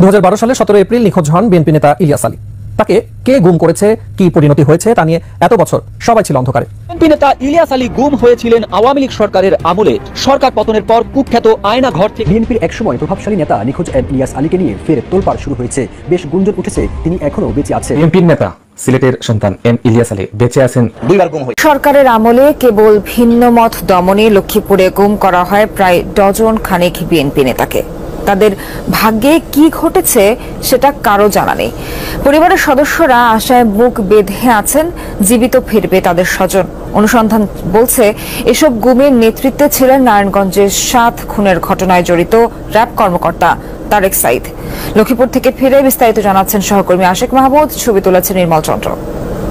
2012 সালে 17 এপ্রিল নিখোঁজ হন বিএনপি নেতা ইলিয়াস আলী। তাকে কে গুম করেছে, কি পরিণতি হয়েছে তা নিয়ে এত বছর সবাই ছিল অন্ধকারে। বিএনপি নেতা ইলিয়াস আলী গুম হয়েছিলেন আওয়ামী লীগ সরকারের আমলে। সরকার পতনের পর কুখ্যাত আয়না ঘর থেকে বিএনপির একসময় প্রভাবশালী নেতা নিখোঁজ ইলিয়াস আলীকে নিয়ে ফের তোলপাড় শুরু হয়েছে। বেশ গুঞ্জন উঠেছে তিনি এখনো বেঁচে আছেন। বিএনপির নেতা সিলেটের সন্তান ইলিয়াস আলী বেঁচে আছেন। দুইবার গুম হয়েছে। সরকারের আমলে কেবল ভিন্ন মত দমনে লক্ষ্মীপুরে গুম করা হয় প্রায় ডজন খানেক বিএনপি নেতাকে। তাদের ভাগ্যে কি ঘটেছে সেটা কারো জানা নেই। পরিবারের সদস্যরা আশায় বুক বেঁধে আছেন জীবিত ফিরবে তাদের স্বজন। অনুসন্ধান বলছে এসব গুমের নেতৃত্বে ছিলেন নারায়ণগঞ্জের 7 খুনের ঘটনায় জড়িত র্যাব কর্মকর্তা তারেক সাইদ। লক্ষ্মীপুর থেকে ফিরে বিস্তারিত জানাচ্ছেন সহকর্মী আশিক মাহমুদ, ছবি তুলেছেন নির্মল চন্দ্র।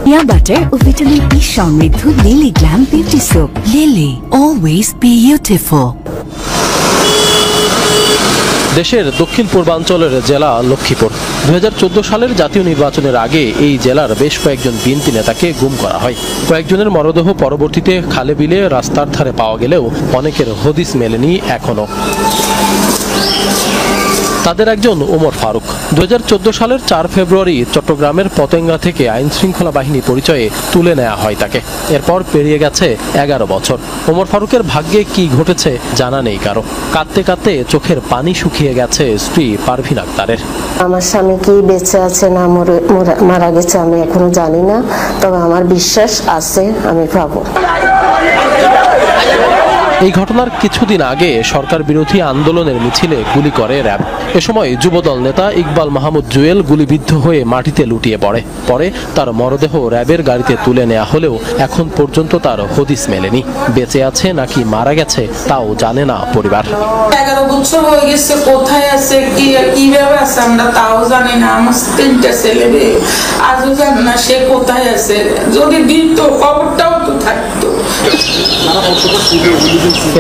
Peanut butter ও ভিটামিন ই সমৃদ্ধ lily glam beauty soap. Lily, always beautiful. দেশের দক্ষিণ পূর্বাঞ্চলের জেলা লক্ষ্মীপুর। 2014 সালের জাতীয় নির্বাচনের আগে এই জেলার বেশ কয়েকজন বিএনপি নেতাকে গুম করা হয়। কয়েকজনের মরদেহ পরবর্তীতে খালে বিলে রাস্তার ধারে পাওয়া গেলেও অনেকের হদিস মেলেনি এখনো। তাদের একজন ওমর ফারুক। 2014 সালের 4 ফেব্রুয়ারি চট্টগ্রামের পতেঙ্গা থেকে আইন শৃঙ্খলা বাহিনী পরিচয়ে তুলে নেওয়া হয় তাকে। এরপর পেরিয়ে গেছে 11 বছর। ওমর ফারুকের ভাগ্যে কি ঘটেছে জানা নেই কারো। কাঁদতে কাঁদতে চোখের পানি শুকিয়ে গেছে স্ত্রী পারভিন আক্তারের। আমার স্বামী কি বেঁচে আছে না মারা গেছে আমি এখনো জানি না, তবে আমার বিশ্বাস আছে আমি পাবো। এই ঘটনার কিছুদিন আগে সরকার বিরোধী আন্দোলনের মিছিলে গুলি করে র্যাব। এ সময় যুবদল নেতা ইকবাল মাহমুদ জুয়েল গুলিবিদ্ধ হয়ে মাটিতে লুটিয়ে পড়ে। পরে তার মরদেহ র্যাবের গাড়িতে তুলে নেওয়া হলেও এখন পর্যন্ত তার হদিস মেলেনি। বেঁচে আছে নাকি মারা গেছে তাও জানে না পরিবার। 11 বছর হয়ে গেছে, কোথায় আছে কিভাবে আছে আমরা তাও জানি না। আমার 3টা ছেলে আজও জানি না সে কোথায় আছে। যদি দিত খবরটাও তো থাকতো।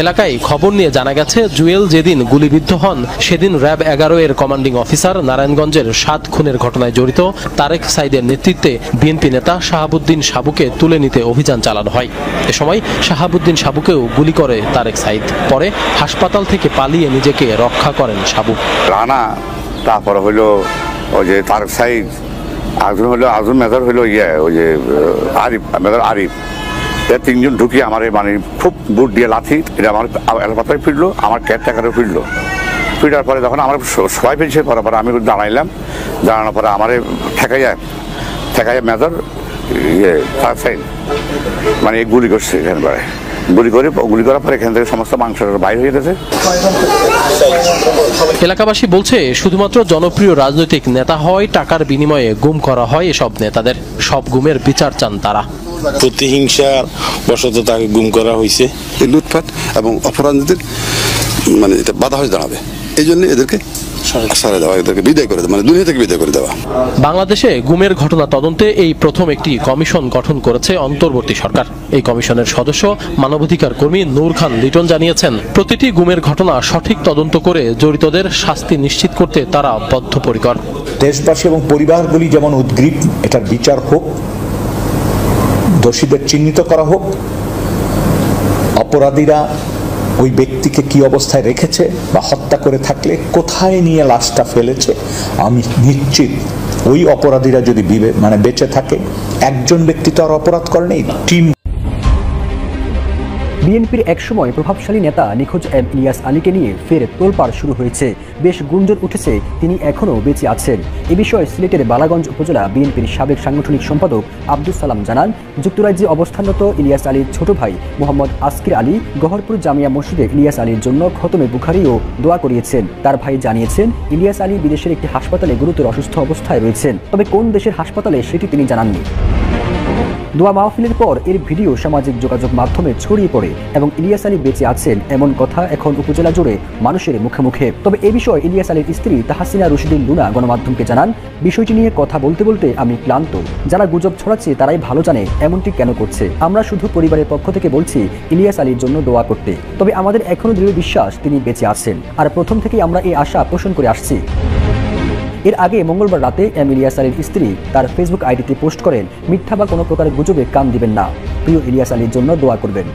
এলাকায় খবর নিয়ে জানা গেছে জুয়েল যেদিন গুলিবিদ্ধ হন সেদিন র্যাব 11 এর কমান্ডিং অফিসার নারায়ণগঞ্জের 7 খুনের ঘটনায় জড়িত তারেক সাইদের নেতৃত্বে বিএনপি নেতা শাহাবুদ্দিন সাবুকে তুলে নিতে অভিযান চালানো হয়। এ সময় শাহাবুদ্দিন সাবুকেও গুলি করে তারেক সাইদ। পরে হাসপাতাল থেকে পালিয়ে নিজেকে রক্ষা করেন সাবু। রানা, তারপরে হলো ওই যে তারেক সাইদ, একজন হলো আজম মেজর, হলো ওই যে আরিফ মেজর আরিফ। 3জন ঢুকিয়ে আমার মানে খুব বুট দিয়ে লাথি এটা আমার এলাকায় ফিরলো, আমার ক্যাটটাকারে ফিরলো। ফিরার পরে যখন আমার সবাই ফিরছে পরে আমি দাঁড়াইলাম। দাঁড়ানোর পরে আমার ঠেকাইয়া মেজর মানে গুলি করছে এখানে পরে। গুলি করার পরে এখান থেকে সমস্ত মাংস বাইরে হয়ে গেছে। এলাকাবাসী বলছে শুধুমাত্র জনপ্রিয় রাজনৈতিক নেতা হয় টাকার বিনিময়ে গুম করা হয় এসব নেতাদের। সব গুমের বিচার চান তারা। প্রতিহিংসার বশত তাকে গুম করা হয়েছে। লুটপাট এবং অপরাধীদের মানে এটা বাধা হয়ে দাঁড়াবে, এই জন্য এদেরকে বিদায় করে দেওয়া, মানে দুনিয়া থেকে বিদায় করে দেওয়া। বাংলাদেশে গুমের ঘটনা তদন্তে এই প্রথম একটি কমিশন গঠন করেছে অন্তর্বর্তী সরকার। এই কমিশনের সদস্য মানবাধিকার কর্মী নূর খান লিটন জানিয়েছেন প্রতিটি গুমের ঘটনা সঠিক তদন্ত করে জড়িতদের শাস্তি নিশ্চিত করতে তারা বদ্ধপরিকর। দেশবাসী এবং পরিবারগুলি যেমন উদ্গ্রীব, এটার বিচার হোক, দোষীদের চিহ্নিত করা হোক, অপরাধীরা ওই ব্যক্তিকে কি অবস্থায় রেখেছে বা হত্যা করে থাকলে কোথায় নিয়ে লাশটা ফেলেছে। আমি নিশ্চিত ওই অপরাধীরা যদি বেঁচে থাকে, একজন ব্যক্তি তো আর অপরাধ করেনি, টিম। বিএনপির একসময় প্রভাবশালী নেতা নিখোঁজ ইলিয়াস আলীকে নিয়ে ফের তোলপাড় শুরু হয়েছে। বেশ গুঞ্জন উঠেছে তিনি এখনও বেঁচে আছেন। এ বিষয়ে সিলেটের বালাগঞ্জ উপজেলা বিএনপির সাবেক সাংগঠনিক সম্পাদক আব্দুল সালাম জানান, যুক্তরাজ্যে অবস্থানরত ইলিয়াস আলীর ছোট ভাই মোহাম্মদ আসকির আলী গহরপুর জামিয়া মসজিদে ইলিয়াস আলীর জন্য খতমে বুখারী ও দোয়া করিয়েছেন। তার ভাই জানিয়েছেন ইলিয়াস আলী বিদেশের একটি হাসপাতালে গুরুতর অসুস্থ অবস্থায় রয়েছেন, তবে কোন দেশের হাসপাতালে সেটি তিনি জানাননি। দোয়া মাহফিলের পর এর ভিডিও সামাজিক যোগাযোগ মাধ্যমে ছড়িয়ে পড়ে এবং ইলিয়াস আলী বেঁচে আছেন এমন কথা এখন উপজেলা জুড়ে মানুষের মুখে মুখে। তবে এ বিষয়ে ইলিয়াস আলীর স্ত্রী তাহসিনা রশিদুল লুনা গণমাধ্যমকে জানান, বিষয়টি নিয়ে কথা বলতে বলতে আমি ক্লান্ত। যারা গুজব ছড়াচ্ছে তারাই ভালো জানে এমনটি কেন করছে। আমরা শুধু পরিবারের পক্ষ থেকে বলছি ইলিয়াস আলীর জন্য দোয়া করতে। তবে আমাদের এখনো দৃঢ় বিশ্বাস তিনি বেঁচে আছেন, আর প্রথম থেকেই আমরা এই আশা পোষণ করে আসছি। এর আগে মঙ্গলবার রাতে ইলিয়াস আলীর স্ত্রী তার ফেসবুক আইডিতে পোস্ট করেন, মিথ্যা বা কোনো প্রকারের গুজবে কান দিবেন না, প্রিয় ইলিয়াস আলীর জন্য দোয়া করবেন।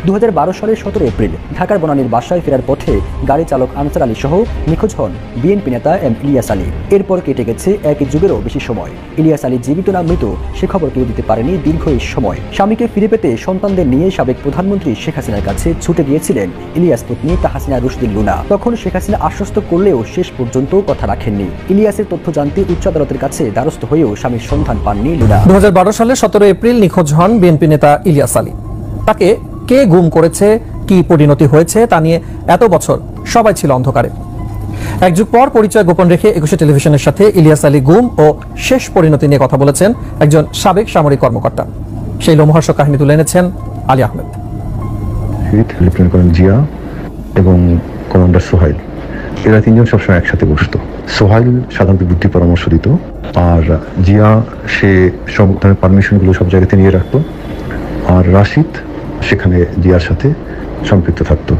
2012 সালের 17 এপ্রিল ঢাকার বনানীর বাসায় ফেরার পথে গাড়ি চালক আনসার আলী সহ নিখোঁজ হন বিএনপি নেতা ইলিয়াস আলী। এরপর কেটে গেছে এক যুগেরও বেশি সময়। ইলিয়াস আলী জীবিত না মৃত সে খবর কেউ দিতে পারেনি দীর্ঘ এই সময়। স্বামীকে ফিরে পেতে সন্তানদের নিয়ে সাবেক প্রধানমন্ত্রী শেখ হাসিনার কাছে ছুটে গিয়েছিলেন ইলিয়াস পত্নী তাহসিনা রুশদীন লুনা। তখন শেখ হাসিনা আশ্বস্ত করলেও শেষ পর্যন্ত কথা রাখেননি। ইলিয়াসের তথ্য জানতে উচ্চ আদালতের কাছে দ্বারস্থ হয়েও স্বামীর সন্ধান পাননি লুনা। 2012 সালের 17 এপ্রিল নিখোঁজ হন বিএনপি নেতা ইলিয়াস আলী। তাকে কে গুম করেছে, কি পরিণতি হয়েছে তা নিয়ে এত বছর সবাই ছিল অন্ধকারে। এক যুগ পর পরিচয় গোপন রেখে 21 টেলিভিশনের সাথে ইলিয়াস আলী গুম ও শেষ পরিণতি নিয়ে কথা বলেছেন একজন সাবেক সামরিক কর্মকর্তা। সেই লোমহর্ষক কাহিনী তুলে এনেছেন আলী আহমেদ। লেফটেন্যান্ট কর্নেল জিয়া এবং কমান্ডার সোহাইল, এরা তিনজন সবসময় একসাথে বসতো। সোহাইল সাধারণত বুদ্ধি পরামর্শ দিত, আর জিয়া সে সব ধরনের পারমিশনগুলো সব জায়গাতে নিয়ে রাখতো, আর রাশিদ সেখানে জিয়ার সাথে সম্পৃক্ত থাকতো।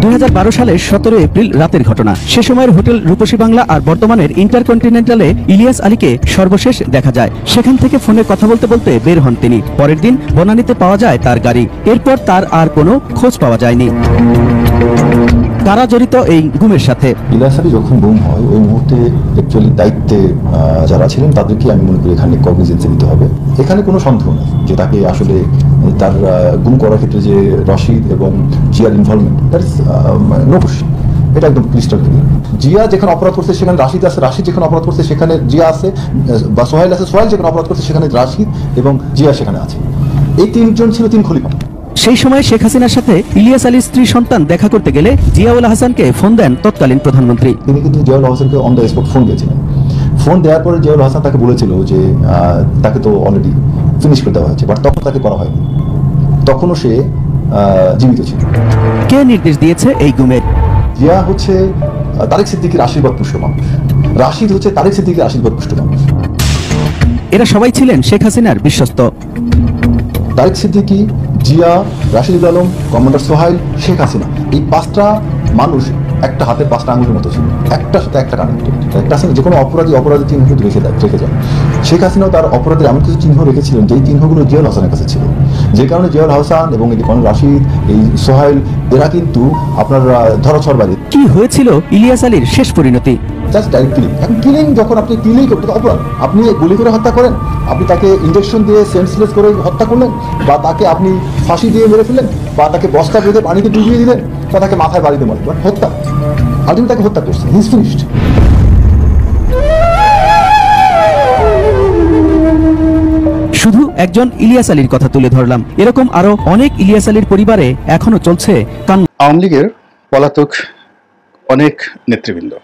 2012 সালের 17 এপ্রিল রাতের ঘটনা। সে সময়ের হোটেল রূপসী বাংলা আর বর্তমানের ইন্টারকন্টিনেন্টালে ইলিয়াস আলীকে সর্বশেষ দেখা যায়। সেখান থেকে ফোনে কথা বলতে বলতে বের হন তিনি। পরের দিন বনানীতে পাওয়া যায় তার গাড়ি। এরপর তার আর কোনো খোঁজ পাওয়া যায়নি। কারা জড়িত এই গুমের সাথে? ইলিয়াস আলী যখন গুম হয় ওই মুহূর্তে অ্যাকচুয়ালি দায়িত্বে যারা ছিলেন তাদেরকে আমি মনে করি এখানে কগনিজেন্সে নিতে হবে। এখানে কোনো সন্দেহ নেই যে তাকে আসলে তার গুম করার ক্ষেত্রে যে রশিদ এবং জিয়ার involvement, that is no question, এটা একদম ক্রিস্টাল ক্লিয়ার। জিয়া যেখানে অপরাধ করছে সেখানে রাশিদ আছে, রাশিদ যেখানে অপরাধ করছে সেখানে জিয়া আছে, বা সোহাইল আছে, সোহাইল যেখানে অপরাধ করছে সেখানে রাশিদ এবং জিয়া সেখানে আছে। এই তিনজন ছিল তিন খলিফা। সেই সময় শেখ হাসিনার সাথে ইলিয়াস আলীর স্ত্রী সন্তান দেখা করতে গেলে জিয়াউল হাসানকে ফোন দেন তৎকালীন প্রধানমন্ত্রী। তিনি কিন্তু জিয়াউল হাসানকে অন দ্য স্পট ফোন দিয়েছিলেন। ফোন দেওয়ার পরে জিয়াউল হাসান তাকে বলেছিল যে তাকে তো অলরেডি ফিনিশ করে দেওয়া হয়েছে, বাট তখন তাকে করা হয়নি, তখনও সে জীবিত ছিল। কে নির্দেশ দিয়েছে এই গুমের? জিয়া হচ্ছে তারেক সিদ্দিকীর আশীর্বাদ পুষ্ট মানুষ, রাশিদ হচ্ছে তারেক সিদ্দিকীর আশীর্বাদ পুষ্ট মানুষ। এরা সবাই ছিলেন শেখ হাসিনার বিশ্বস্ত। তারেক সিদ্দিকী, জিয়া, রাশিদুল আলম, কমান্ডার সোহাইল, শেখ হাসিনা, এই পাঁচটা মানুষ একটা হাতের পাঁচটা আঙুলের মতো ছিল, একটার সাথে একটা কানেক্টেড। একটা আছে যে কোনো অপরাধী চিহ্ন কিন্তু রেখে যায়। শেখ হাসিনাও তার অপরাধের এমন কিছু চিহ্ন রেখেছিলেন যেই চিহ্নগুলো জিয়াউল হাসানের কাছে ছিল, যে কারণে জিয়াউল হাসান এবং এই কর্নেল রাশিদ, এই সোহাইল, এরা কিন্তু আপনার ধরাছোঁয়ার বাইরে। কি হয়েছিল ইলিয়াস আলীর শেষ পরিণতি? Just direct killing. এখন কিলিং যখন আপনি কিলিং করতে অপরাধ, আপনি গুলি করে হত্যা করেন, আপনি তাকে ইঞ্জেকশন দিয়ে সেন্সলেস করে হত্যা করলেন, বা তাকে আপনি ফাঁসি দিয়ে মেরে ফেললেন, বা তাকে বস্তা বেঁধে পানিতে ডুবিয়ে দিলেন, বা তাকে মাথায় বাড়িতে মারলেন, বাট হত্যা, আলটিমেটলি তাকে হত্যা করছেন, হি ইজ ফিনিশড। শুধু একজন ইলিয়াস আলীর কথা তুলে ধরলাম, এরকম আরো অনেক ইলিয়াস আলীর পরিবারে এখনো চলছে আওয়ামী লীগের পলাতক অনেক নেতৃবৃন্দ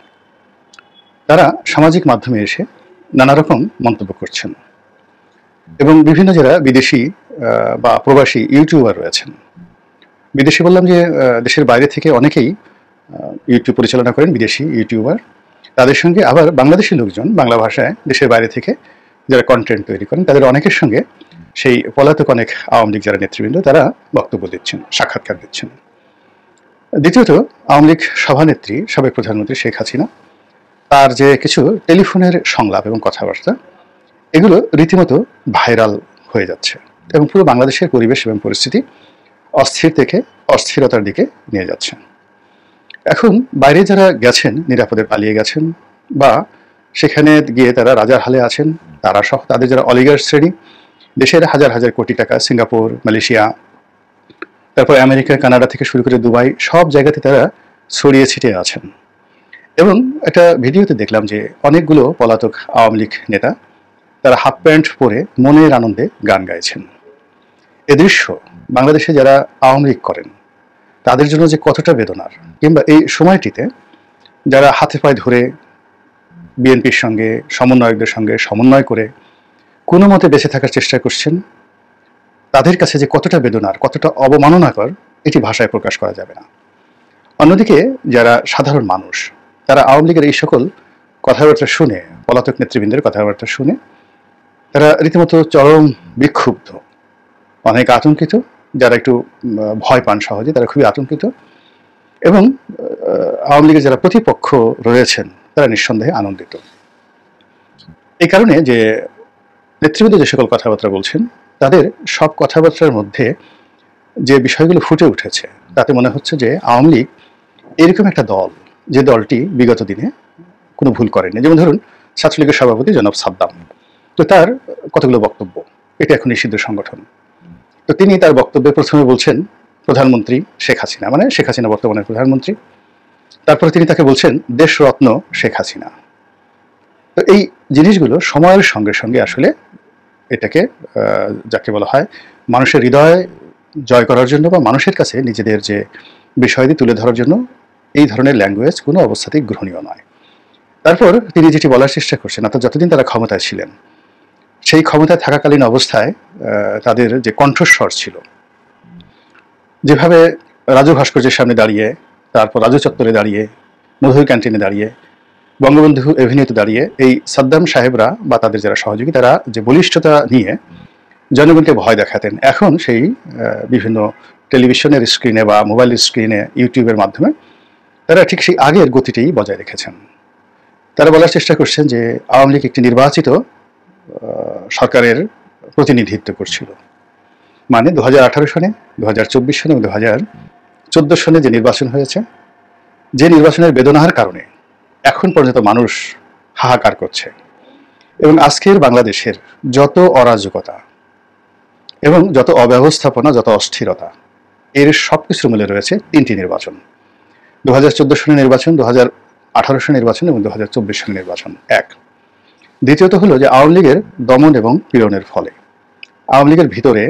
তারা সামাজিক মাধ্যমে এসে নানা রকম মন্তব্য করছেন, এবং বিভিন্ন যারা বিদেশি বা প্রবাসী ইউটিউবার রয়েছেন। বিদেশি বললাম যে দেশের বাইরে থেকে অনেকেই ইউটিউব পরিচালনা করেন, বিদেশি ইউটিউবার। তাদের সঙ্গে আবার বাংলাদেশি লোকজন বাংলা ভাষায় দেশের বাইরে থেকে যারা কন্টেন্ট তৈরি করেন, তাদের অনেকের সঙ্গে সেই পলাতক অনেক আওয়ামী লীগ যারা নেতৃবৃন্দ তারা বক্তব্য দিচ্ছেন, সাক্ষাৎকার দিচ্ছেন। দ্বিতীয়ত, আওয়ামী লীগ সভানেত্রী সাবেক প্রধানমন্ত্রী শেখ হাসিনা তার যে কিছু টেলিফোনের সংলাপ এবং কথাবার্তা, এগুলো রীতিমতো ভাইরাল হয়ে যাচ্ছে এবং পুরো বাংলাদেশের পরিবেশ এবং পরিস্থিতি অস্থির থেকে অস্থিরতার দিকে নিয়ে যাচ্ছে। এখন বাইরে যারা গেছেন, নিরাপদে পালিয়ে গেছেন, বা সেখানে গিয়ে তারা রাজার হালে আছেন, তারা সহ তাদের যারা অলিগার শ্রেণী, দেশের হাজার হাজার কোটি টাকা সিঙ্গাপুর, মালয়েশিয়া, তারপর আমেরিকা, কানাডা থেকে শুরু করে দুবাই, সব জায়গাতে তারা ছড়িয়ে ছিটিয়ে আছেন। এবং একটা ভিডিওতে দেখলাম যে অনেকগুলো পলাতক আওয়ামী লীগ নেতা তারা হাফ প্যান্ট পরে মনের আনন্দে গান গাইছেন। এ দৃশ্য বাংলাদেশে যারা আওয়ামী লীগ করেন তাদের জন্য যে কতটা বেদনার, কিংবা এই সময়টিতে যারা হাতে পায়ে ধরে বিএনপির সঙ্গে সমন্বয়কদের সঙ্গে সমন্বয় করে কোনো মতে বেঁচে থাকার চেষ্টা করছেন, তাদের কাছে যে কতটা বেদনার, কতটা অবমাননাকর, এটি ভাষায় প্রকাশ করা যাবে না। অন্যদিকে যারা সাধারণ মানুষ তারা আওয়ামী লীগের এই সকল কথাবার্তা শুনে, পলাতক নেতৃবৃন্দের কথাবার্তা শুনে তারা রীতিমতো চরম বিক্ষুব্ধ, অনেক আতঙ্কিত। যারা একটু ভয় পান সহজে তারা খুবই আতঙ্কিত, এবং আওয়ামী লীগের যারা প্রতিপক্ষ রয়েছেন তারা নিঃসন্দেহে আনন্দিত। এই কারণে যে নেতৃবৃন্দ যে সকল কথাবার্তা বলছেন, তাদের সব কথাবার্তার মধ্যে যে বিষয়গুলো ফুটে উঠেছে তাতে মনে হচ্ছে যে আওয়ামী লীগ এরকম একটা দল, যে দলটি বিগত দিনে কোনো ভুল করেনি। যেমন ধরুন ছাত্রলীগের সভাপতি জনাব সাদ্দাম, তো তার কতগুলো বক্তব্য, এটা এখন নিষিদ্ধ সংগঠন। তো তিনি তার বক্তব্যে প্রথমে বলছেন প্রধানমন্ত্রী শেখ হাসিনা, মানে শেখ হাসিনা বর্তমানে প্রধানমন্ত্রী। তারপরে তিনি তাকে বলছেন দেশরত্ন শেখ হাসিনা। তো এই জিনিসগুলো সময়ের সঙ্গে সঙ্গে আসলে এটাকে যাকে বলা হয় মানুষের হৃদয় জয় করার জন্য বা মানুষের কাছে নিজেদের যে বিষয়টি তুলে ধরার জন্য এই ধরনের ল্যাঙ্গুয়েজ কোনো অবস্থাতেই গ্রহণীয় নয়। তারপর তিনি যেটি বলার চেষ্টা করছেন, অর্থাৎ যতদিন তারা ক্ষমতায় ছিলেন সেই ক্ষমতায় থাকাকালীন অবস্থায় তাদের যে কণ্ঠস্বর ছিল, যেভাবে রাজু ভাস্কর্যের সামনে দাঁড়িয়ে, তারপর রাজু চত্বরে দাঁড়িয়ে, মধুর ক্যান্টিনে দাঁড়িয়ে, বঙ্গবন্ধু এভিনিউতে দাঁড়িয়ে এই সাদ্দাম সাহেবরা বা তাদের যারা সহযোগী তারা যে বলিষ্ঠতা নিয়ে জনগণকে ভয় দেখাতেন, এখন সেই বিভিন্ন টেলিভিশনের স্ক্রিনে বা মোবাইল স্ক্রিনে, ইউটিউবের মাধ্যমে তারা ঠিক সেই আগের গতিটি বজায় রেখেছেন। তারা বলার চেষ্টা করছেন যে আওয়ামী লীগ একটি নির্বাচিত সরকারের প্রতিনিধিত্ব করছিল, মানে 2018 সনে, 2024 সনে এবং 2014 সনে যে নির্বাচন হয়েছে, যে নির্বাচনের বেদনার কারণে এখন পর্যন্ত মানুষ হাহাকার করছে। এবং আজকের বাংলাদেশের যত অরাজকতা এবং যত অব্যবস্থাপনা, যত অস্থিরতা, এর সব কিছুর মূলে রয়েছে তিনটি নির্বাচন: 2014 সনের নির্বাচন, 2018 সনের নির্বাচন এবং 2024 সনের নির্বাচন। এক, দ্বিতীয়ত হলো যে আওয়ামী লীগের দমন এবং পীড়নের ফলে আওয়ামী লীগের ভিতরে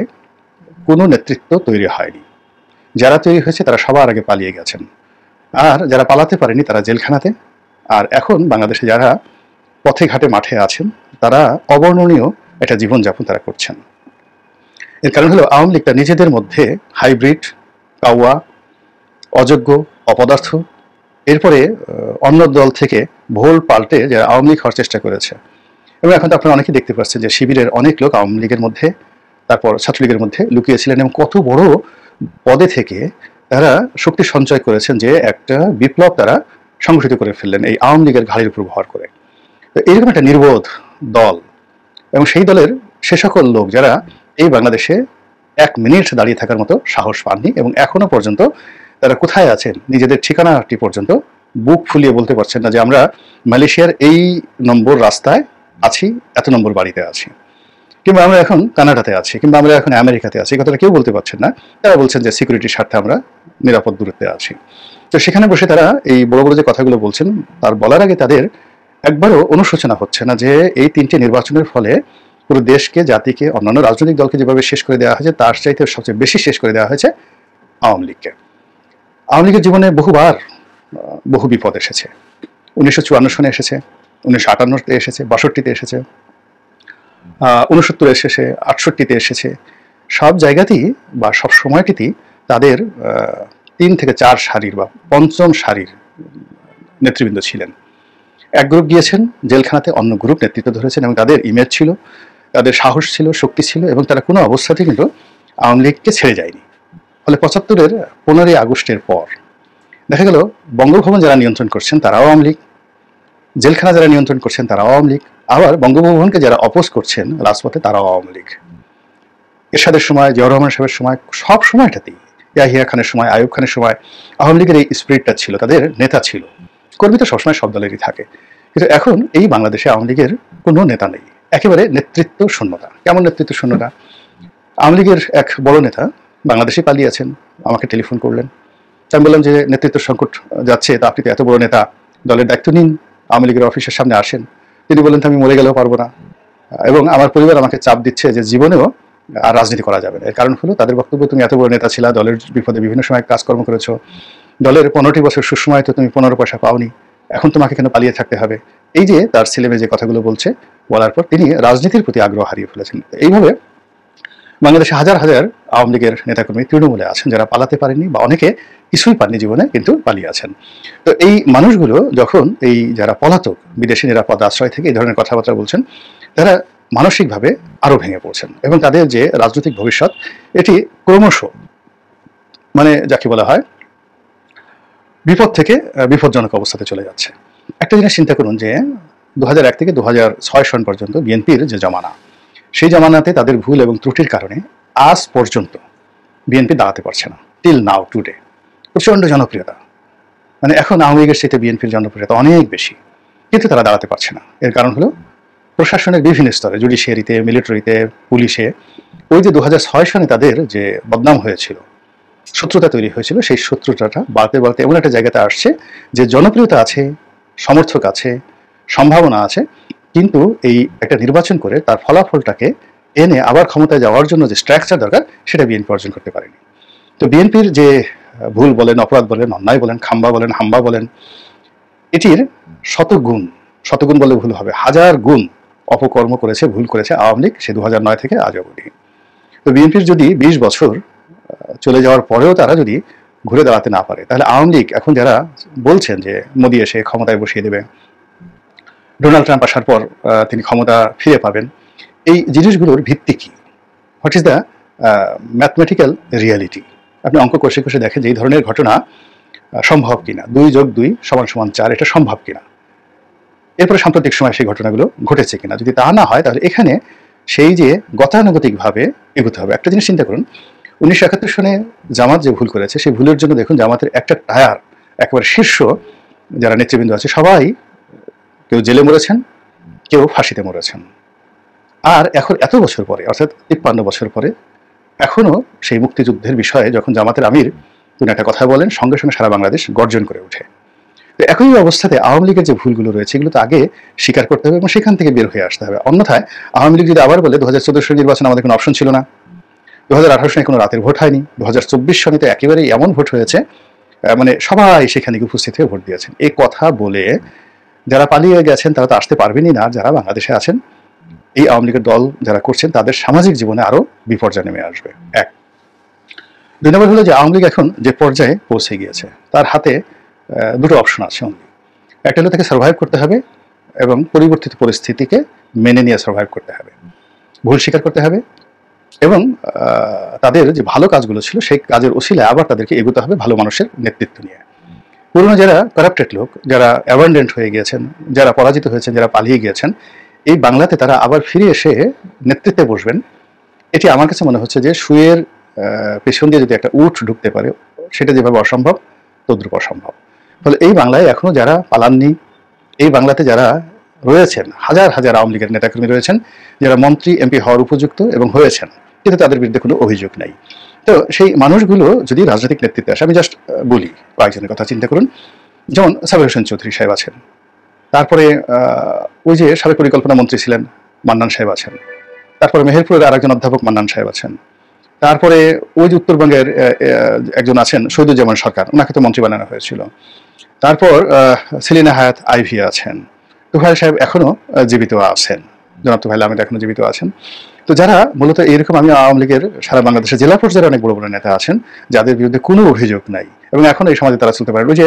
কোনো নেতৃত্ব তৈরি হয়নি। যারা তৈরি হয়েছে তারা সবার আগে পালিয়ে গেছেন, আর যারা পালাতে পারেনি তারা জেলখানাতে। আর এখন বাংলাদেশে যারা পথে ঘাটে মাঠে আছেন তারা অবর্ণনীয় একটা জীবনযাপন তারা করছেন। এর কারণ হলো আওয়ামী লীগটা নিজেদের মধ্যে হাইব্রিড, কাওয়া, অযোগ্য, অপদার্থ, এরপরে অন্য দল থেকে ভোল পাল্টে যারা আওয়ামী লীগ হওয়ার চেষ্টা করেছে। এবং এখন তো আপনারা অনেকেই দেখতে পাচ্ছেন যে শিবিরের অনেক লোক আওয়ামী লীগের মধ্যে, তারপর ছাত্রলীগের মধ্যে লুকিয়েছিলেন এবং কত বড় পদে থেকে তারা শক্তি সঞ্চয় করেছেন যে একটা বিপ্লব তারা সংগঠিত করে ফেললেন এই আওয়ামী লীগের ঘাড়ির উপর ভর করে। তো এইরকম একটা নির্বোধ দল, এবং সেই দলের সে সকল লোক যারা এই বাংলাদেশে 1 মিনিট দাঁড়িয়ে থাকার মতো সাহস পাননি এবং এখনো পর্যন্ত তারা কোথায় আছেন নিজেদের ঠিকানাটি পর্যন্ত বুক ফুলিয়ে বলতে পারছেন না যে আমরা মালয়েশিয়ার এই নম্বর রাস্তায় আছি, এত নম্বর বাড়িতে আছি, কিংবা আমরা এখন কানাডাতে আছি, কিংবা আমরা এখন আমেরিকাতে আছি। এই কথাটা কেউ বলতে পারছেন না। তারা বলছেন যে সিকিউরিটির স্বার্থে আমরা নিরাপদ দূরত্বে আছি। তো সেখানে বসে তারা এই বড় বড় যে কথাগুলো বলছেন তার বলার আগে তাদের একবারও অনুশোচনা হচ্ছে না যে এই 3টি নির্বাচনের ফলে পুরো দেশকে, জাতিকে, অন্যান্য রাজনৈতিক দলকে যেভাবে শেষ করে দেওয়া হয়েছে তার চাইতে সবচেয়ে বেশি শেষ করে দেওয়া হয়েছে আওয়ামী লীগকে। আওয়ামী লীগের জীবনে বহুবার বহু বিপদ এসেছে। 1954 সনে এসেছে, 1958-তে এসেছে, 62-তে এসেছে, 69 এসেছে, 68-তে এসেছে। সব জায়গাতেই বা সব সময়টিতেই তাদের 3 থেকে 4 সারির বা 5ম সারির নেতৃবৃন্দ ছিলেন। এক গ্রুপ গিয়েছেন জেলখানাতে, অন্য গ্রুপ নেতৃত্ব ধরেছেন এবং তাদের ইমেজ ছিল, তাদের সাহস ছিল, শক্তি ছিল এবং তারা কোনো অবস্থাতেই কিন্তু আওয়ামী লীগকে ছেড়ে যায়নি। ফলে 75-এর 15ই আগস্টের পর দেখা গেল বঙ্গভবন যারা নিয়ন্ত্রণ করছেন তারাও আওয়ামী লীগ, জেলখানা যারা নিয়ন্ত্রণ করছেন তারাও আওয়ামী লীগ, আবার বঙ্গভবনকে যারা অপোজ করছেন রাজপথে তারাও আওয়ামী লীগ। এরশাদের সময়, জিয়াউর রহমান সাহেবের সময়, সব সময়টাতেই, ইয়াহিয়া খানের সময়, আইয়ুব খানের সময় আওয়ামী লীগের এই স্পিরিটটা ছিল, তাদের নেতা ছিল। কর্মী তো সবসময় সব দলেরই থাকে, কিন্তু এখন এই বাংলাদেশে আওয়ামী লীগের কোনো নেতা নেই, একেবারে নেতৃত্ব শূন্যতা। কেমন নেতৃত্ব শূন্যতা? আওয়ামী লীগের এক বড় নেতা বাংলাদেশে পালিয়েছেন, আমাকে টেলিফোন করলেন। আমি বললাম যে নেতৃত্ব সংকট যাচ্ছে, তা আপনি তো এত বড় নেতা, দলের দায়িত্ব নিন, আওয়ামী লীগের অফিসের সামনে আসেন। তিনি বললেন আমি মরে গেলেও পারবো না, এবং আমার পরিবার আমাকে চাপ দিচ্ছে যে জীবনেও আর রাজনীতি করা যাবে না। এর কারণ হলো তাদের বক্তব্য, তুমি এত বড় নেতা ছিলা, দলের বিপদে বিভিন্ন সময় কাজকর্ম করেছো, দলের 15টি বছর সুসময় তো তুমি 15 পয়সা পাওনি, এখন তোমাকে কেন পালিয়ে থাকতে হবে? এই যে তার ছেলেমেয়ে যে কথাগুলো বলছে, বলার পর তিনি রাজনীতির প্রতি আগ্রহ হারিয়ে ফেলেছেন। এইভাবে বাংলাদেশে হাজার হাজার আওয়ামী লীগের নেতাকর্মী তৃণমূলে আছেন যারা পালাতে পারেননি বা অনেকে কিছুই পাননি জীবনে, কিন্তু পালিয়ে আছেন। তো এই মানুষগুলো যখন এই যারা পলাতক বিদেশি নিরাপদ আশ্রয় থেকে এই ধরনের কথাবার্তা বলছেন, তারা মানসিকভাবে আরো ভেঙে পড়ছেন এবং তাদের যে রাজনৈতিক ভবিষ্যৎ এটি ক্রমশ মানে যাকে বলা হয় বিপদ থেকে বিপজ্জনক অবস্থাতে চলে যাচ্ছে। একটা জিনিস চিন্তা করুন যে 2001 থেকে 2006 সন পর্যন্ত বিএনপির যে জমানা, সেই জমানাতে তাদের ভুল এবং ত্রুটির কারণে আজ পর্যন্ত বিএনপি দাঁড়াতে পারছে না টিল নাও টুডে। প্রচণ্ড জনপ্রিয়তা, মানে এখন আওয়ামী লীগের সাথে বিএনপির জনপ্রিয়তা অনেক বেশি, কিন্তু তারা দাঁড়াতে পারছে না। এর কারণ হলো প্রশাসনের বিভিন্ন স্তরে, জুডিশিয়ারিতে, মিলিটারিতে, পুলিশে, ওই যে 2006 সালে তাদের যে বদনাম হয়েছিল, শত্রুতা তৈরি হয়েছিল, সেই শত্রুতাটা বাড়তে বাড়তে এমন একটা জায়গাতে আসছে যে জনপ্রিয়তা আছে, সমর্থক আছে, সম্ভাবনা আছে, কিন্তু এই একটা নির্বাচন করে তার ফলাফলটাকে এনে আবার ক্ষমতায় যাওয়ার জন্য যে স্ট্রাকচার দরকার সেটা বিএনপি অর্জন করতে পারেনি। তো বিএনপির যে ভুল বলেন, অপরাধ বলেন, অন্যায় বলেন, খাম্বা বলেন, হাম্বা বলেন, এটির শতগুণ বলে ভুল হবে, 1000 গুণ অপকর্ম করেছে, ভুল করেছে আওয়ামী লীগ সে 2009 থেকে আজ অবধি। তো বিএনপির যদি 20 বছর চলে যাওয়ার পরেও তারা যদি ঘুরে দাঁড়াতে না পারে, তাহলে আওয়ামী লীগ এখন যারা বলছেন যে মোদি এসে ক্ষমতায় বসিয়ে দেবে, ডোনাল্ড ট্রাম্প আসার পর তিনি ক্ষমতা ফিরে পাবেন, এই জিনিসগুলোর ভিত্তি কি? What is the mathematical reality? আপনি অঙ্ক কষে কষে দেখেন যে এই ধরনের ঘটনা সম্ভব কিনা, 2 + 2 = 4, এটা সম্ভব কিনা। এরপরে সাম্প্রতিক সময় সেই ঘটনাগুলো ঘটেছে কিনা। যদি তা না হয় তাহলে এখানে সেই যে গতানুগতিকভাবে এগোতে হবে। একটা জিনিস চিন্তা করুন, 1971 সনে জামাত যে ভুল করেছে, সেই ভুলের জন্য দেখুন জামাতের একটা টায়ার, একেবারে শীর্ষ যারা নেতৃবৃন্দ আছে সবাই কেউ জেলে মরেছেন, কেউ ফাঁসিতে মরেছেন। আর এখন এত বছর পরে, অর্থাৎ 53 বছর পরে, এখনো সেই মুক্তিযুদ্ধের বিষয়ে যখন জামাতের আমির তিনি একটা কথা বলেন, সঙ্গে সঙ্গে সারা বাংলাদেশ গর্জন করে ওঠে। তো একই অবস্থাতে আওয়ামী লীগের যে ভুলগুলো রয়েছে এগুলো তো আগে স্বীকার করতে হবে এবং সেখান থেকে বের হয়ে আসতে হবে। অন্যথায় আওয়ামী লীগ যদি আবার বলে 2014 সালের নির্বাচন আমাদের কোনো অপশন ছিল না, 2018 সনে কোনো রাতের ভোট হয়নি, 2024 সনে তো একেবারেই এমন ভোট হয়েছে, মানে সবাই সেখানে উপস্থিত হয়ে ভোট দিয়েছেন, এই কথা বলে যারা পালিয়ে গেছেন তারা তো আসতে পারবেনই না, যারা বাংলাদেশে আছেন এই আওয়ামী লীগের দল যারা করছেন তাদের সামাজিক জীবনে আরো বিপর্যয় নেমে আসবে। 1 2 নম্বর হলো যে আওয়ামী লীগ এখন যে পর্যায়ে পৌঁছে গিয়েছে তার হাতে 2টো অপশন আছে অনলি। একটা হলো তাকে সার্ভাইভ করতে হবে এবং পরিবর্তিত পরিস্থিতিকে মেনে নিয়ে সার্ভাইভ করতে হবে, ভুল স্বীকার করতে হবে এবং তাদের যে ভালো কাজগুলো ছিল সেই কাজের ওসিলায় আবার তাদেরকে এগোতে হবে ভালো মানুষের নেতৃত্ব নিয়ে। পুরনো যারা কারাপ্টেড লোক, যারা অ্যাবান্ডেন্ট হয়ে গিয়েছেন, যারা পরাজিত হয়েছেন, যারা পালিয়ে গিয়েছেন, এই বাংলাতে তারা আবার ফিরে এসে নেতৃত্বে বসবেন। এটি আমার কাছে মনে হচ্ছে যে সুয়ের পেছন দিয়ে যদি একটা উট ঢুকতে পারে, সেটা যেভাবে অসম্ভব তদ্রুপ অসম্ভব। ফলে এই বাংলায় এখনো যারা পালাননি, এই বাংলাতে যারা রয়েছেন, হাজার হাজার আওয়ামী লীগের নেতাকর্মী রয়েছেন যারা মন্ত্রী এমপি হওয়ার উপযুক্ত এবং হয়েছেন, কিন্তু তাদের বিরুদ্ধে কোনো অভিযোগ নাই। তো সেই মানুষগুলো যদি রাজনৈতিক নেতৃত্বে আসে, আমি জাস্ট বলি কয়েকজনের কথা চিন্তা করুন। যেমন সাবের হোসেন চৌধুরী সাহেব আছেন, তারপরে ওই যে সাবেক পরিকল্পনা মন্ত্রী ছিলেন মান্নান সাহেব আছেন, তারপরে মেহেরপুরের আরেকজন অধ্যাপক মান্নান সাহেব আছেন, তারপরে ওই যে উত্তরবঙ্গের একজন আছেন শহীদুজ্জামান সরকার, ওনাকে তো মন্ত্রী বানানো হয়েছিল, তারপর সেলিনা হায়াত আইভি আছেন, তুফাইল সাহেব এখনো জীবিত আছেন, জনাব তুফাইল আহমেদ এখনো জীবিত আছেন। তো যারা মূলত এইরকম, আমি আওয়ামী লীগের সারা বাংলাদেশের জেলা পর্যায়ে অনেক বড় বড় নেতা আছেন যাদের বিরুদ্ধে কোনো অভিযোগ নাই এবং এখন এই সমাজে তারা চলতে পারেন। ওই যে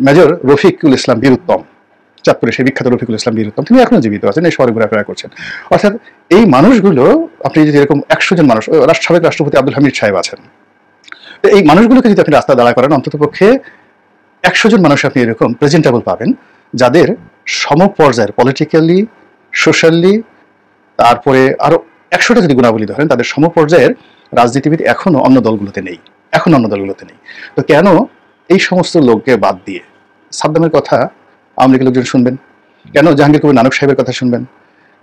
মেজর রফিকুল ইসলাম বীর উত্তম, চাঁদপুরে সেই বিখ্যাত রফিকুল ইসলাম বীর উত্তম, তিনি এখনো জীবিত আছেন, এই শহরে ঘোরাফেরা করছেন। অর্থাৎ এই মানুষগুলো, আপনি যদি এরকম 100 জন মানুষ, সাবেক রাষ্ট্রপতি আব্দুল হামিদ সাহেব আছেন, তো এই মানুষগুলোকে যদি আপনি রাস্তা দাঁড়া করেন, অন্তত পক্ষে 100 জন মানুষ আপনি এরকম প্রেজেন্টেবল পাবেন যাদের সমপর্যায়ের পলিটিক্যালি, সোশ্যালি, তারপরে আরো 100টা যদি গুণাবলী ধরেন, তাদের সমপর্যায়ের রাজনীতিবিদ এখনো অন্য দলগুলোতে নেই, এখন অন্য দলগুলোতে নেই। তো কেন এই সমস্ত লোককে বাদ দিয়ে সাদ্দামের কথা আওয়ামী লীগের লোকজন শুনবেন? কেন জাহাঙ্গীর কবির নানক সাহেবের কথা শুনবেন?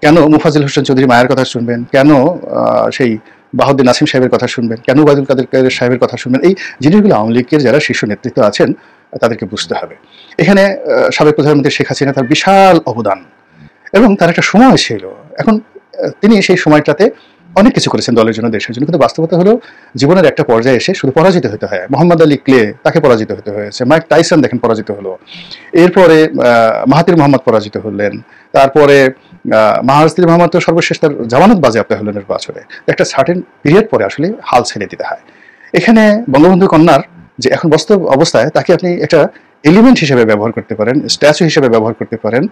কেন মুফাজ্জল হোসেন চৌধুরী মায়ের কথা শুনবেন? কেন সেই বাহাউদ্দিন নাসিম সাহেবের কথা শুনবেন? কেন ওবায়দুল কাদের সাহেবের কথা শুনবেন? এই জিনিসগুলো আওয়ামী লীগের যারা শীর্ষ নেতৃত্ব আছেন তাদেরকে বুঝতে হবে। এখানে সাবেক প্রধানমন্ত্রী শেখ হাসিনা, তার বিশাল অবদান এবং তার একটা সময় ছিল, এখন তিনি সেই সময়টাতে অনেক কিছু করেছেন দলের জন্য, দেশের জন্য, কিন্তু বাস্তবতা হলো জীবনের একটা পর্যায়ে এসে শুধু পরাজিত হতে হয়। মোহাম্মদ আলী ক্লে, তাকে পরাজিত হতে হয়েছে। মাইক টাইসন দেখেন পরাজিত হলো, এরপরে মাহাতির মোহাম্মদ পরাজিত হলেন, তারপরে মাহাতির মোহাম্মদ তো সর্বশেষ তার জামানত বাজেয়াপ্ত হলো নির্বাচনে। একটা সার্টেন পিরিয়ড পরে আসলে হাল ছেড়ে দিতে হয়। এখানে বঙ্গবন্ধু কন্যার যে এখন বাস্তব অবস্থায়, তাকে আপনি একটা এলিমেন্ট হিসেবে ব্যবহার করতে পারেন, স্ট্যাচু হিসেবে ব্যবহার করতে পারেন,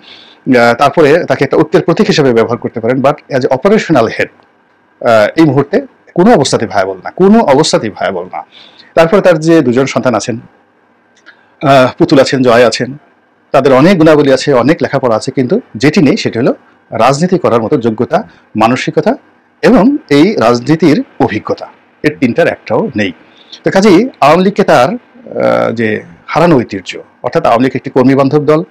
তারপরে তাকে একটা ঐক্যের প্রতীক হিসেবে ব্যবহার করতে পারেন, but as a operational head এই মুহূর্তে কোনো অবস্থাতেই ভায়াবল না, কোনো অবস্থাতেই ভায়াবল না। তারপরে তার যে 2 জন সন্তান আছেন, পুতুল আছেন, জয় আছেন, তাদের অনেক গুণাবলী আছে, অনেক লেখাপড়া আছে, কিন্তু যেটি নেই সেটি হলো রাজনীতি করার মতো যোগ্যতা, মানসিকতা এবং এই রাজনীতির অভিজ্ঞতা। এর তিনটার একটাও নেই। তো কাজেই আওয়ামী লীগকে তার যে হারানো ঐতিহ্য, অর্থাৎ আওয়ামী লীগ একটি কর্মী বান্ধব দল,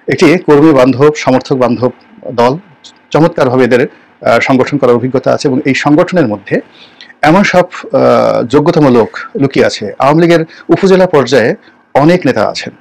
একটি কর্মী বান্ধব সমর্থক বান্ধব দল, চমৎকারভাবে এদের সংগঠন করার অভিজ্ঞতা আছে এবং এই সংগঠনের মধ্যে এমন সব যোগ্যতম লোক লুকিয়ে আছে। আওয়ামী লীগের উপজেলা পর্যায়ে অনেক নেতা আছেন,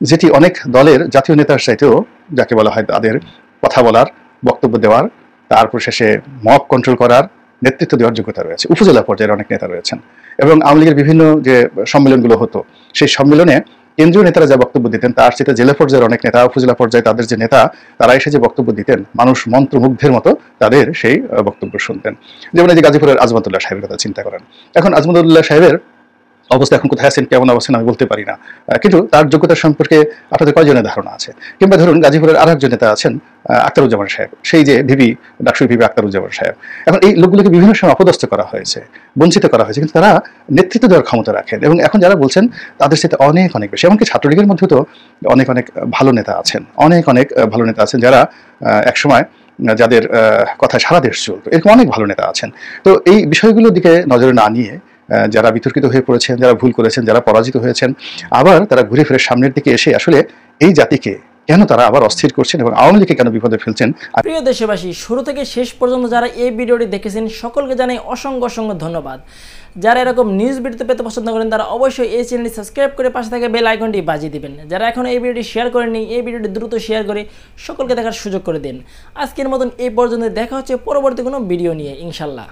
যেটি অনেক দলের জাতীয় নেতার চাইতেও, যাকে বলা হয় তাদের কথা বলার, বক্তব্য দেওয়ার, তারপর শেষে মব কন্ট্রোল করার, নেতৃত্ব দেওয়ার যোগ্যতা রয়েছে। উপজেলা পর্যায়ের অনেক নেতা রয়েছেন এবং আওয়ামী লীগের বিভিন্ন যে সম্মেলনগুলো হতো সেই সম্মেলনে কেন্দ্রীয় নেতারা যা বক্তব্য দিতেন তার সাথে জেলা পর্যায়ের অনেক নেতা, উপজেলা পর্যায়ে তাদের যে নেতা, তারা এসে যে বক্তব্য দিতেন, মানুষ মন্ত্রমুগ্ধের মতো তাদের সেই বক্তব্য শুনতেন। যেমন এই যে গাজীপুরের আজমতুল্লাহ সাহেবের কথা চিন্তা করেন। এখন আজমতুল্লাহ সাহেবের অবস্থা এখন কোথায় আছেন, কেমন অবস্থান আমি বলতে পারি না, কিন্তু তার যোগ্যতা সম্পর্কে আপনাদের কয়জনের ধারণা আছে? কিংবা ধরুন গাজীপুরের আর একজন নেতা আছেন আখতারুজ্জামান সাহেব, সেই যে ভিপি, ডাকসুর ভিপি আখতারুজ্জামান সাহেব। এখন এই লোকগুলোকে বিভিন্ন সময় অপদস্থ করা হয়েছে, বঞ্চিত করা হয়েছে, কিন্তু তারা নেতৃত্ব দেওয়ার ক্ষমতা রাখেন এবং এখন যারা বলছেন তাদের সাথে অনেক অনেক বেশি। এমনকি ছাত্রলীগের মধ্যে তো অনেক অনেক ভালো নেতা আছেন, অনেক অনেক ভালো নেতা আছেন যারা একসময় যাদের কথা সারা দেশ চলত, এরকম অনেক ভালো নেতা আছেন। তো এই বিষয়গুলোর দিকে নজরে না নিয়ে যারা বিতর্কিত হয়ে পড়েছেন, যারা ভুল করেছেন, যারা পরাজিত হয়েছেন, আবার তারা ঘুরে ফিরে সামনের দিকে এসে আসলে এই জাতিকে কেন তারা আবার অস্থির করছেন এবং আওয়ামী লীগকে কেন বিপদে ফেলছেন। প্রিয় দেশবাসী, শুরু থেকে শেষ পর্যন্ত যারা এই ভিডিওটি দেখেছেন সকলকে জানাই অসংখ্য অসংখ্য ধন্যবাদ। যারা এরকম নিউজ ভিডিও পেতে পছন্দ করেন তারা অবশ্যই এই চ্যানেলটি সাবস্ক্রাইব করে পাশে থাকা বেল আইকনটি বাজিয়ে দিবেন। যারা এখন এই ভিডিওটি শেয়ার করেননি, এই ভিডিওটি দ্রুত শেয়ার করে সকলকে দেখার সুযোগ করে দিন। আজকের মতন এই পর্যন্ত, দেখা হচ্ছে পরবর্তী কোনো ভিডিও নিয়ে ইনশাল্লাহ।